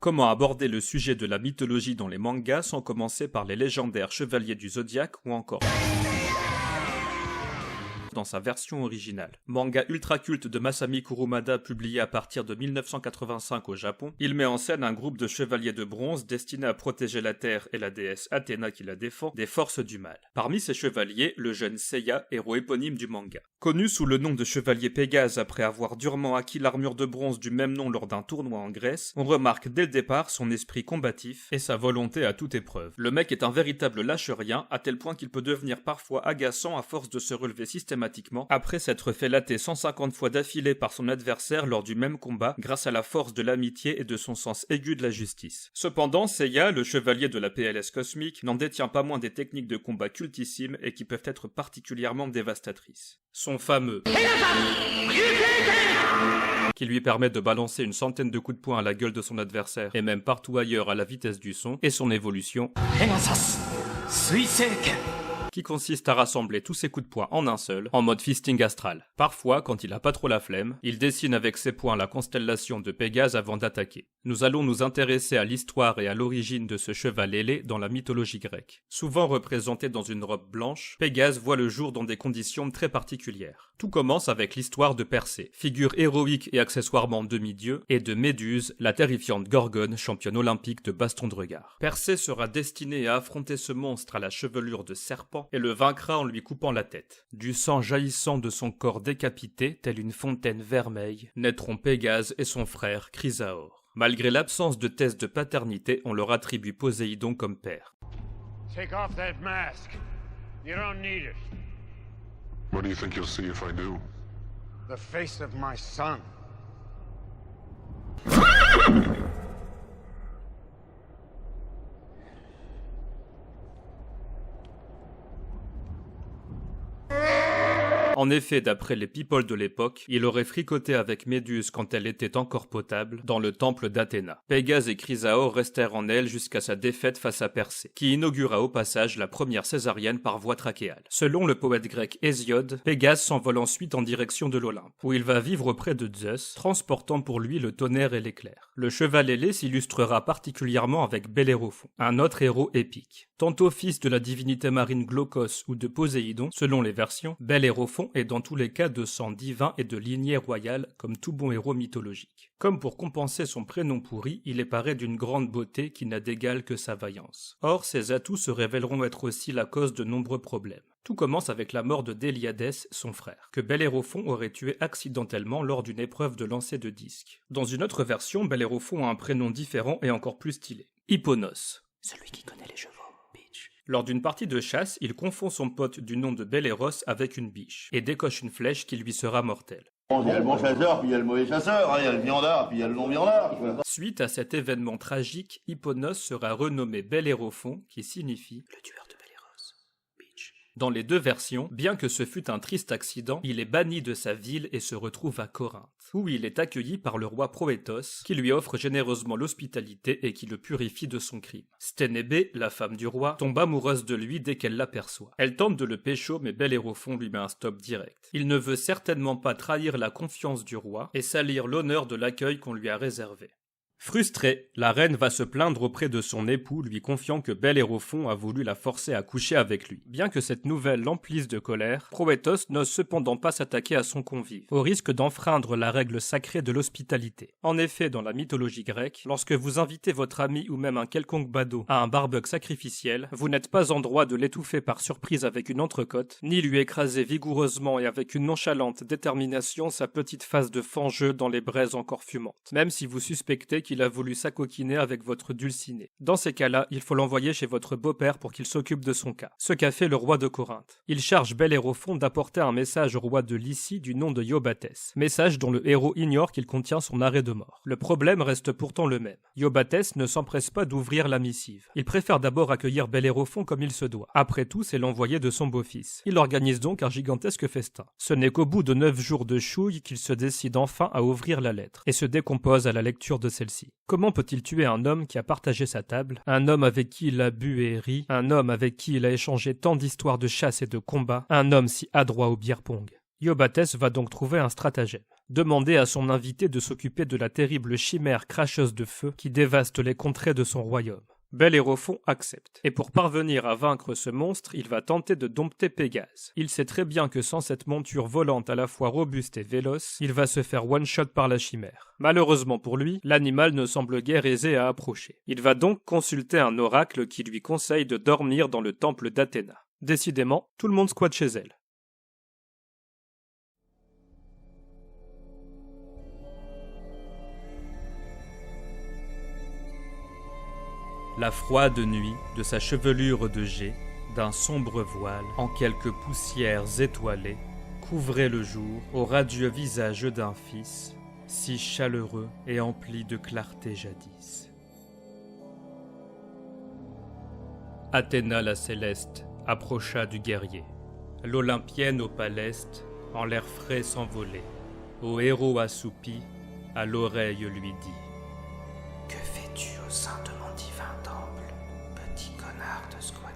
Comment aborder le sujet de la mythologie dans les mangas sans commencer par les légendaires chevaliers du Zodiaque ou encore dans sa version originale. Manga ultra culte de Masami Kurumada publié à partir de 1985 au Japon, il met en scène un groupe de chevaliers de bronze destinés à protéger la Terre et la déesse Athéna qui la défend des forces du mal. Parmi ces chevaliers, le jeune Seiya, héros éponyme du manga. Connu sous le nom de chevalier Pégase après avoir durement acquis l'armure de bronze du même nom lors d'un tournoi en Grèce, on remarque dès le départ son esprit combatif et sa volonté à toute épreuve. Le mec est un véritable lâche-rien à tel point qu'il peut devenir parfois agaçant à force de se relever systématiquement après s'être fait latter 150 fois d'affilée par son adversaire lors du même combat grâce à la force de l'amitié et de son sens aigu de la justice. Cependant, Seiya, le chevalier de la PLS cosmique, n'en détient pas moins des techniques de combat cultissimes et qui peuvent être particulièrement dévastatrices. Son fameux qui lui permet de balancer une centaine de coups de poing à la gueule de son adversaire et même partout ailleurs à la vitesse du son, et son évolution qui consiste à rassembler tous ses coups de poing en un seul, en mode fisting astral. Parfois, quand il a pas trop la flemme, il dessine avec ses poings la constellation de Pégase avant d'attaquer. Nous allons nous intéresser à l'histoire et à l'origine de ce cheval ailé dans la mythologie grecque. Souvent représenté dans une robe blanche, Pégase voit le jour dans des conditions très particulières. Tout commence avec l'histoire de Persée, figure héroïque et accessoirement demi-dieu, et de Méduse, la terrifiante Gorgone, championne olympique de baston de regard. Persée sera destiné à affronter ce monstre à la chevelure de serpent et le vaincra en lui coupant la tête. Du sang jaillissant de son corps décapité, tel une fontaine vermeille, naîtront Pégase et son frère Chrysaor. Malgré l'absence de test de paternité, on leur attribue Poséidon comme père. Take off that mask. You don't need it. What do you think you'll see if I do? The face of my son. En effet, d'après les people de l'époque, il aurait fricoté avec Méduse quand elle était encore potable, dans le temple d'Athéna. Pégase et Chrysaor restèrent en elle jusqu'à sa défaite face à Persée, qui inaugura au passage la première césarienne par voie trachéale. Selon le poète grec Hésiode, Pégase s'envole ensuite en direction de l'Olympe, où il va vivre auprès de Zeus, transportant pour lui le tonnerre et l'éclair. Le cheval ailé s'illustrera particulièrement avec Bellérophon, un autre héros épique. Tantôt fils de la divinité marine Glaucos ou de Poséidon, selon les versions, Bellérophon est dans tous les cas de sang divin et de lignée royale, comme tout bon héros mythologique. Comme pour compenser son prénom pourri, il est paré d'une grande beauté qui n'a d'égal que sa vaillance. Or, ses atouts se révéleront être aussi la cause de nombreux problèmes. Tout commence avec la mort de Déliadès, son frère, que Bellérophon aurait tué accidentellement lors d'une épreuve de lancer de disque. Dans une autre version, Bellérophon a un prénom différent et encore plus stylé. Hipponos. Celui qui connaît les chevaux. Lors d'une partie de chasse, il confond son pote du nom de Belléros avec une biche, et décoche une flèche qui lui sera mortelle. Il y a le bon chasseur, puis il y a le mauvais chasseur, il y a le viandard, puis il y a le non-viandard. Suite à cet événement tragique, Hipponos sera renommé Bellérophon, qui signifie le tueur de Belléros. Bitch. Dans les deux versions, bien que ce fût un triste accident, il est banni de sa ville et se retrouve à Corinthe, où il est accueilli par le roi Proétos, qui lui offre généreusement l'hospitalité et qui le purifie de son crime. Sténébé, la femme du roi, tombe amoureuse de lui dès qu'elle l'aperçoit. Elle tente de le pécho, mais Bellérophon lui met un stop direct. Il ne veut certainement pas trahir la confiance du roi et salir l'honneur de l'accueil qu'on lui a réservé. Frustrée, la reine va se plaindre auprès de son époux, lui confiant que Bellérophon a voulu la forcer à coucher avec lui. Bien que cette nouvelle l'emplisse de colère, Proétos n'ose cependant pas s'attaquer à son convive, au risque d'enfreindre la règle sacrée de l'hospitalité. En effet, dans la mythologie grecque, lorsque vous invitez votre ami ou même un quelconque badaud à un barbecue sacrificiel, vous n'êtes pas en droit de l'étouffer par surprise avec une entrecôte, ni lui écraser vigoureusement et avec une nonchalante détermination sa petite face de fangeux dans les braises encore fumantes, même si vous suspectez qu'il qu'il a voulu s'acoquiner avec votre Dulcinée. Dans ces cas-là, il faut l'envoyer chez votre beau-père pour qu'il s'occupe de son cas. Ce qu'a fait le roi de Corinthe. Il charge Bellérophon d'apporter un message au roi de Lycie du nom de Iobates. Message dont le héros ignore qu'il contient son arrêt de mort. Le problème reste pourtant le même. Iobates ne s'empresse pas d'ouvrir la missive. Il préfère d'abord accueillir Bellérophon comme il se doit. Après tout, c'est l'envoyé de son beau-fils. Il organise donc un gigantesque festin. Ce n'est qu'au bout de 9 jours de chouille qu'il se décide enfin à ouvrir la lettre, et se décompose à la lecture de celle-ci. Comment peut-il tuer un homme qui a partagé sa table, un homme avec qui il a bu et ri, un homme avec qui il a échangé tant d'histoires de chasse et de combat, un homme si adroit au beer-pong? Iobates va donc trouver un stratagème. Demander à son invité de s'occuper de la terrible chimère cracheuse de feu qui dévaste les contrées de son royaume. Bellérophon accepte. Et pour parvenir à vaincre ce monstre, il va tenter de dompter Pégase. Il sait très bien que sans cette monture volante à la fois robuste et véloce, il va se faire one-shot par la chimère. Malheureusement pour lui, l'animal ne semble guère aisé à approcher. Il va donc consulter un oracle qui lui conseille de dormir dans le temple d'Athéna. Décidément, tout le monde squatte chez elle. La froide nuit, de sa chevelure de jet, d'un sombre voile, en quelques poussières étoilées, couvrait le jour au radieux visage d'un fils, si chaleureux et empli de clarté jadis. Athéna la céleste approcha du guerrier. L'Olympienne au paleste, en l'air frais s'envolait. Au héros assoupi, à l'oreille lui dit: « Que fais-tu au sein de mon divin temple, petit connard de squatter ?»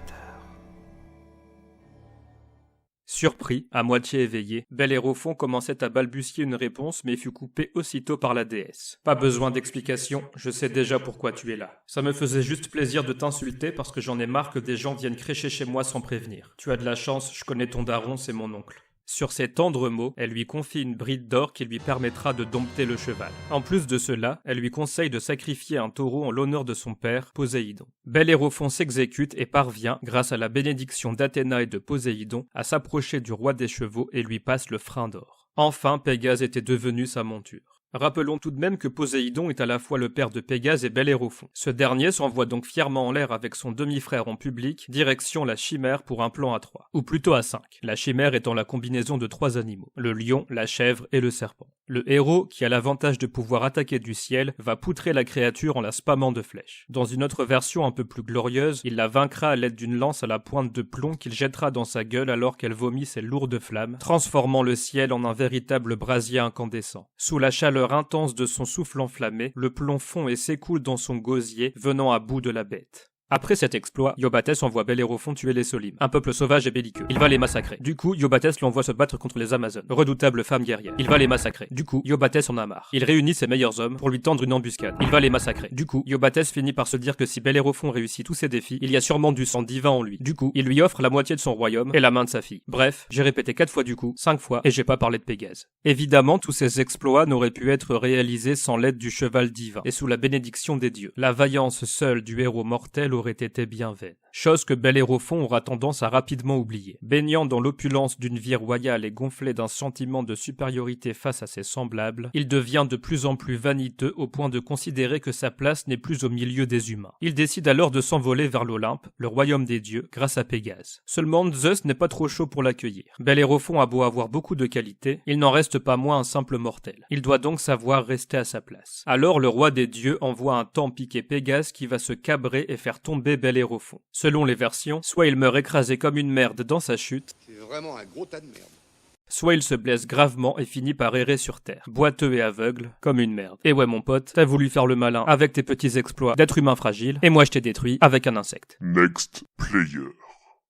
Surpris, à moitié éveillé, Bellérophon commençait à balbutier une réponse mais fut coupé aussitôt par la déesse. « Pas besoin d'explication, je sais déjà pourquoi tu es là. Ça me faisait juste plaisir de t'insulter parce que j'en ai marre que des gens viennent crécher chez moi sans prévenir. Tu as de la chance, je connais ton daron, c'est mon oncle. » Sur ces tendres mots, elle lui confie une bride d'or qui lui permettra de dompter le cheval. En plus de cela, elle lui conseille de sacrifier un taureau en l'honneur de son père, Poséidon. Bellérophon s'exécute et parvient, grâce à la bénédiction d'Athéna et de Poséidon, à s'approcher du roi des chevaux et lui passe le frein d'or. Enfin, Pégase était devenu sa monture. Rappelons tout de même que Poséidon est à la fois le père de Pégase et Bellérophon. Ce dernier s'envoie donc fièrement en l'air avec son demi-frère en public, direction la chimère pour un plan à 3. Ou plutôt à 5, la chimère étant la combinaison de 3 animaux, le lion, la chèvre et le serpent. Le héros, qui a l'avantage de pouvoir attaquer du ciel, va poutrer la créature en la spammant de flèches. Dans une autre version un peu plus glorieuse, il la vaincra à l'aide d'une lance à la pointe de plomb qu'il jettera dans sa gueule alors qu'elle vomit ses lourdes flammes, transformant le ciel en un véritable brasier incandescent. Sous la chaleur intense de son souffle enflammé, le plomb fond et s'écoule dans son gosier, venant à bout de la bête. Après cet exploit, Iobates envoie Bellérophon tuer les Solimes, un peuple sauvage et belliqueux. Il va les massacrer. Du coup, Iobates l'envoie se battre contre les Amazones, redoutables femmes guerrières. Il va les massacrer. Du coup, Iobates en a marre. Il réunit ses meilleurs hommes pour lui tendre une embuscade. Il va les massacrer. Du coup, Iobates finit par se dire que si Bellérophon réussit tous ses défis, il y a sûrement du sang divin en lui. Du coup, il lui offre la moitié de son royaume et la main de sa fille. Bref, j'ai répété 4 fois du coup, 5 fois, et j'ai pas parlé de Pégase. Évidemment, tous ces exploits n'auraient pu être réalisés sans l'aide du cheval divin, et sous la bénédiction des dieux. La vaillance seule du héros mortel aurait été bien vaine. Chose que Bellérophon aura tendance à rapidement oublier. Baignant dans l'opulence d'une vie royale et gonflé d'un sentiment de supériorité face à ses semblables, il devient de plus en plus vaniteux au point de considérer que sa place n'est plus au milieu des humains. Il décide alors de s'envoler vers l'Olympe, le royaume des dieux, grâce à Pégase. Seulement Zeus n'est pas trop chaud pour l'accueillir. Bellérophon a beau avoir beaucoup de qualités, il n'en reste pas moins un simple mortel. Il doit donc savoir rester à sa place. Alors le roi des dieux envoie un temps piquer Pégase qui va se cabrer et faire tomber Bellérophon. Selon les versions, soit il meurt écrasé comme une merde dans sa chute, C'est vraiment un gros tas de merde. soit il se blesse gravement et finit par errer sur terre, boiteux et aveugle, comme une merde. Et ouais mon pote, t'as voulu faire le malin avec tes petits exploits d'être humain fragile, et moi je t'ai détruit avec un insecte. Next player.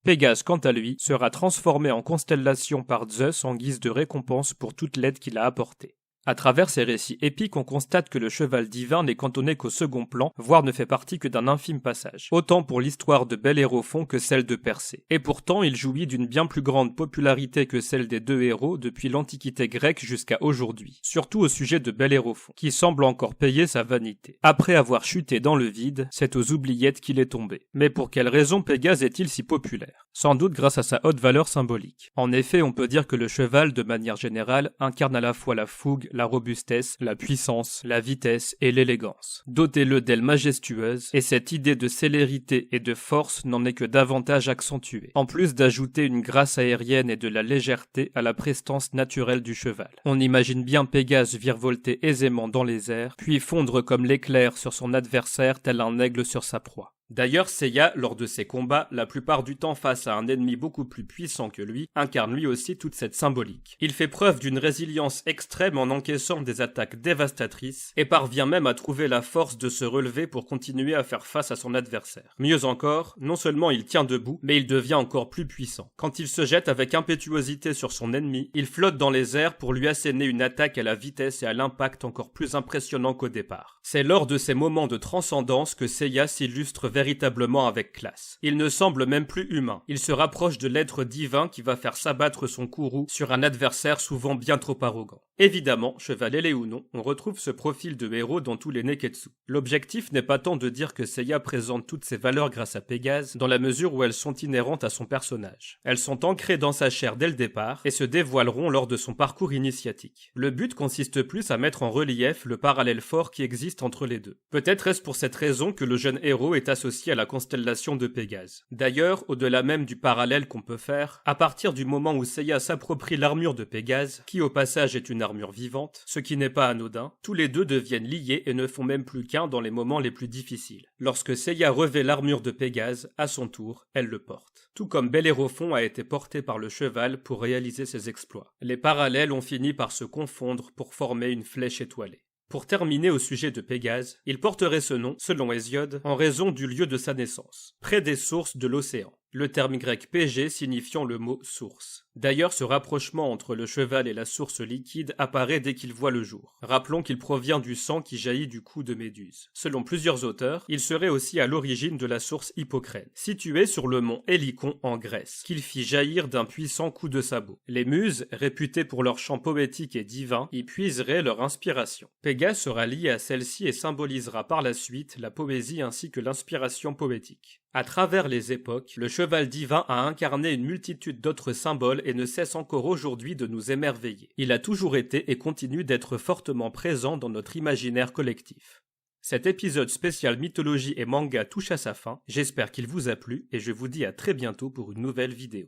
Pégase, quant à lui, sera transformé en constellation par Zeus en guise de récompense pour toute l'aide qu'il a apportée. À travers ces récits épiques, on constate que le cheval divin n'est cantonné qu'au second plan, voire ne fait partie que d'un infime passage. Autant pour l'histoire de Bellérophon que celle de Persée. Et pourtant, il jouit d'une bien plus grande popularité que celle des deux héros depuis l'Antiquité grecque jusqu'à aujourd'hui. Surtout au sujet de Bellérophon, qui semble encore payer sa vanité. Après avoir chuté dans le vide, c'est aux oubliettes qu'il est tombé. Mais pour quelle raison Pégase est-il si populaire ? Sans doute grâce à sa haute valeur symbolique. En effet, on peut dire que le cheval, de manière générale, incarne à la fois la fougue, la robustesse, la puissance, la vitesse et l'élégance. Dotez-le d'ailes majestueuses, et cette idée de célérité et de force n'en est que davantage accentuée, en plus d'ajouter une grâce aérienne et de la légèreté à la prestance naturelle du cheval. On imagine bien Pégase virevolter aisément dans les airs, puis fondre comme l'éclair sur son adversaire tel un aigle sur sa proie. D'ailleurs, Seiya, lors de ses combats, la plupart du temps face à un ennemi beaucoup plus puissant que lui, incarne lui aussi toute cette symbolique. Il fait preuve d'une résilience extrême en encaissant des attaques dévastatrices et parvient même à trouver la force de se relever pour continuer à faire face à son adversaire. Mieux encore, non seulement il tient debout, mais il devient encore plus puissant. Quand il se jette avec impétuosité sur son ennemi, il flotte dans les airs pour lui asséner une attaque à la vitesse et à l'impact encore plus impressionnant qu'au départ. C'est lors de ces moments de transcendance que Seiya s'illustre véritablement avec classe. Il ne semble même plus humain. Il se rapproche de l'être divin qui va faire s'abattre son courroux sur un adversaire souvent bien trop arrogant. Évidemment, cheval ailé ou non, on retrouve ce profil de héros dans tous les Neketsu. L'objectif n'est pas tant de dire que Seiya présente toutes ses valeurs grâce à Pégase, dans la mesure où elles sont inhérentes à son personnage. Elles sont ancrées dans sa chair dès le départ, et se dévoileront lors de son parcours initiatique. Le but consiste plus à mettre en relief le parallèle fort qui existe entre les deux. Peut-être est-ce pour cette raison que le jeune héros est associé à la constellation de Pégase. D'ailleurs, au-delà même du parallèle qu'on peut faire, à partir du moment où Seiya s'approprie l'armure de Pégase, qui au passage est une armure vivante, ce qui n'est pas anodin, tous les deux deviennent liés et ne font même plus qu'un dans les moments les plus difficiles. Lorsque Seiya revêt l'armure de Pégase, à son tour, elle le porte. Tout comme Bellérophon a été porté par le cheval pour réaliser ses exploits. Les parallèles ont fini par se confondre pour former une flèche étoilée. Pour terminer au sujet de Pégase, il porterait ce nom, selon Hésiode, en raison du lieu de sa naissance, près des sources de l'océan. Le terme grec Pégé signifiant le mot source. D'ailleurs, ce rapprochement entre le cheval et la source liquide apparaît dès qu'il voit le jour. Rappelons qu'il provient du sang qui jaillit du cou de Méduse. Selon plusieurs auteurs, il serait aussi à l'origine de la source Hippocrène, située sur le mont Hélicon en Grèce, qu'il fit jaillir d'un puissant coup de sabot. Les muses, réputées pour leur chant poétique et divin, y puiseraient leur inspiration. Pégase sera lié à celle-ci et symbolisera par la suite la poésie ainsi que l'inspiration poétique. À travers les époques, le cheval divin a incarné une multitude d'autres symboles et ne cesse encore aujourd'hui de nous émerveiller. Il a toujours été et continue d'être fortement présent dans notre imaginaire collectif. Cet épisode spécial mythologie et manga touche à sa fin, j'espère qu'il vous a plu et je vous dis à très bientôt pour une nouvelle vidéo.